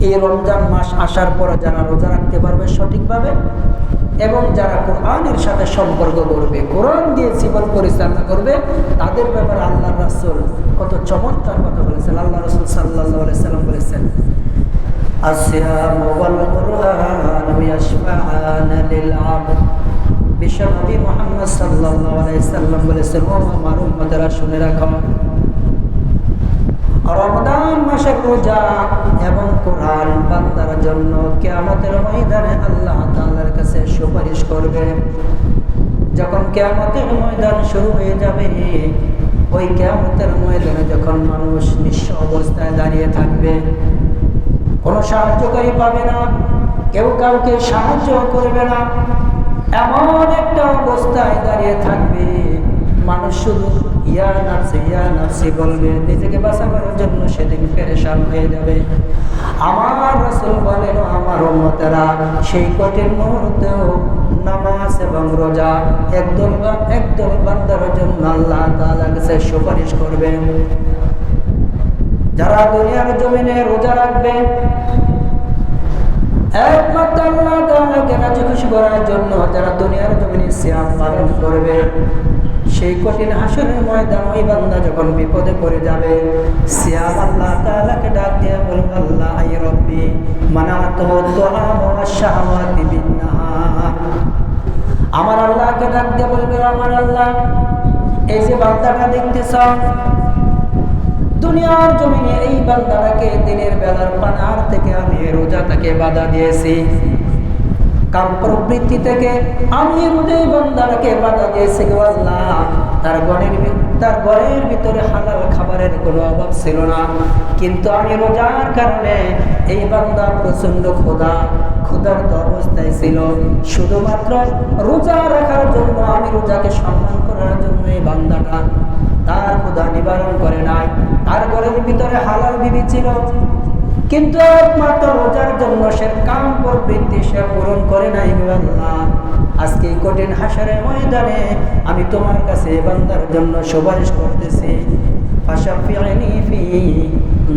এই রমজান মাস আসার পরে যারা রোজা রাখতে পারবে সঠিকভাবে এবং যারা কোরআনের সাথে সম্পর্ক করবে, কোরআন দিয়ে জীবন পরিচালনা করবে, তাদের ব্যাপারে আল্লাহ রাসূল কত চমৎকার কথা বলেছেন। আল্লাহ রাসূল সাল্লাল্লাহু আলাইহি সাল্লাম বলেছেন, আসিয়ামু ওয়াল কুরআনু ইয়াশফাআনা লিল আবদ। বিশ্বনবী মুহাম্মদ সাল্লাল্লাহু আলাইহি সাল্লাম বলেছেন, ও আমার উম্মতেরা শুনে রাখো, রমজান মাসের রোজা এবং কোরআন বান্দার জন্য কিয়ামতের ময়দানে আল্লাহ তাআলার কাছে সুপারিশ করবে। যখন কিয়ামতের ময়দান শুরু হয়ে যাবে, ওই কিয়ামতের ময়দানে যখন মানুষ নিঃস্ব অবস্থায় দাঁড়িয়ে থাকবে, কোনো সাহায্যকারী পাবে না, কেউ কাউকে সাহায্য করবে না, এমন একটা অবস্থায় দাঁড়িয়ে থাকবে, মানুষ শুধু ইয়া নাফসি বলবে, নিজেকে বাঁচানোর জন্য সেদিন পেরেশান হয়ে যাবে। আমার রাসূল বলেন, আমার উম্মতেরা সেই কঠিন মুহূর্তেও নামাজ এবং রোজা একদল বান্দার জন্য আল্লাহ তাআলার কাছে সুপারিশ করবে। যারা দুনিয়ার জমিনে রোজা রাখবে একমাত্র আল্লাহ তাআলাকে রাজি খুশি করার জন্য, যারা দুনিয়ার জমিনে সিয়াম পালন করবে, সেই কঠিন হাসরের ময়দান ওই বান্দা যখন বিপদে পড়ে যাবে, সিয়াম আল্লাহ তাআলাকে ডাক দিয়ে বলবে, আল্লাহ আই রব্বি মানাতুহু দুআম ওয়াশ শাহাওয়াতি বিন-নাহার। আমার আল্লাহকে ডাক দিয়ে বলবে, আমার আল্লাহ, এই যে বান্দাটা দেখতেছ, দুনিয়ার জমিনে এই বান্দাটাকে দিনের বেলার পানার থেকে আমি রোজাটাকে বাধা দিয়েছি, কাম প্রবৃত্তি থেকে আমি এই বান্দাটাকে বাধা দিয়েছি গো আল্লাহ। তার ঘরের ভিতরে হালাল খাবারের কোনো অভাব ছিল না, কিন্তু আমি রোজার কারণে এই বান্দা প্রচন্ড ক্ষুধার্ত অবস্থায় ছিল। শুধুমাত্র রোজা রাখার জন্য, আমি রোজাকে সম্মান করার জন্য এই বান্দাটা তার ক্ষুধা নিবারণ করে নাই। তার ঘরের ভিতরে হালাল বিবি ছিল, কিন্তু একমাত্র রোজার জন্য সে কাম প্রবৃত্তি সে পূরণ করে নাই গো আল্লাহ। আজকে কঠিন হাসরের ময়দানে আমি তোমার কাছে বান্দার জন্য সুপারিশ করতেছি, ফাশাফি'নি ফি,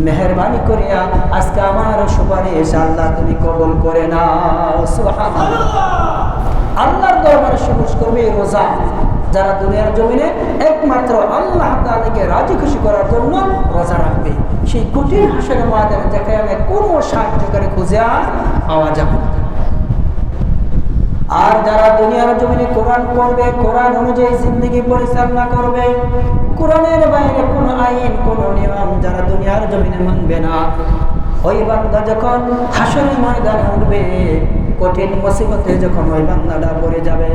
মেহেরবানি করিয়া আজকে আমার সুপারিশ আল্লাহ তুমি কবুল করে নাও। সুবহানাল্লাহ। আল্লাহর দরবারে সুপারিশ করবে এই রোজা, যারা দুনিয়ার জমিনে একমাত্র আল্লাহ তাআলাকে রাজি খুশি করার জন্য রোজা রাখবে। সেই কঠিন হাসরের ময়দানে যেখানে কোনো সাহায্যকারী খুঁজে আর পাওয়া যাবে না। আর যারা দুনিয়ার জমিনে কোরআন পড়বে, কোরআন অনুযায়ী জিন্দেগি পরিচালনা করবে, কোরআনের বাইরে কোনো আইন, কোনো নিয়ম যারা দুনিয়ার জমিনে মানবে না, ওই বান্দা যখন হাসরের ময়দানে উঠবে, কঠিন মুসিবতে যখন ওই বান্দাটা পড়ে যাবে,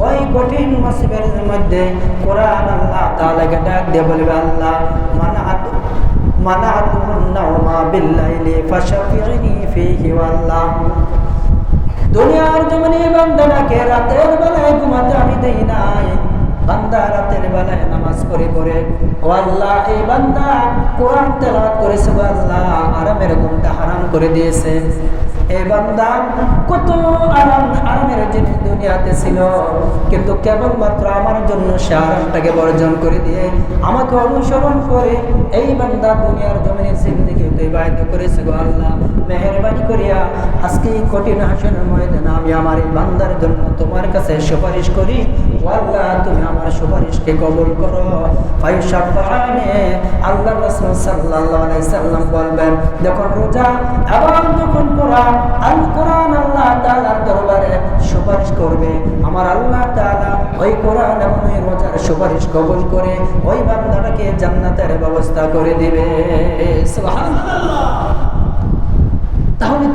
ওই কঠিন মুসিবতের মধ্যে কোরআন আল্লাহ তাআলাকে ডাক দিয়ে বলবে, আল্লাহ মানাতুহুন নাওমা বিল্লাইলি ফাশাফি'নি ফীহি, আল্লাহ দুনিয়ার জমিনে বান্দাটাকে রাতের বেলায় ঘুমাতে আমি দেই নাই, বান্দা রাতের বেলায় নামাজ পড়ে পড়ে, ও আল্লাহ এই বান্দা কোরআন তেলাওয়াত করেছে, ও আল্লাহ আরামের ঘুমটা হারাম করে দিয়েছে। এই বান্দা কত আরামের জিনিস দুনিয়াতে ছিল, কিন্তু কেবলমাত্র আমার জন্য সে আরামটাকে বর্জন করে দিয়ে আমাকে অনুসরণ করে এই বান্দা দুনিয়ার জমিনে জিন্দেগি অতিবাহিত করেছে গো আল্লাহ। মেহেরবানি করিয়া আজকে এই কঠিন হাসরের ময়দানে আমি আমার এই বান্দার জন্য তোমার কাছে সুপারিশ করি, ও আল্লাহ তুমি আমার সুপারিশকে কবুল করো। ফায়ুশাফা'নি, আল্লাহ রাসূল সাল্লাল্লাহু আলাইহি সাল্লাম বলবেন, যখন রোজা এবং যখন কোরআন আল্লাহ তাআলার দরবারে সুপারিশ করবে, আমার আল্লাহ তাআলা ওই কোরআন এবং ওই রোজার সুপারিশ কবুল করে ওই বান্দাটাকে জান্নাতের ব্যবস্থা করে দিবে। সুবহানাল্লাহ। তাহলে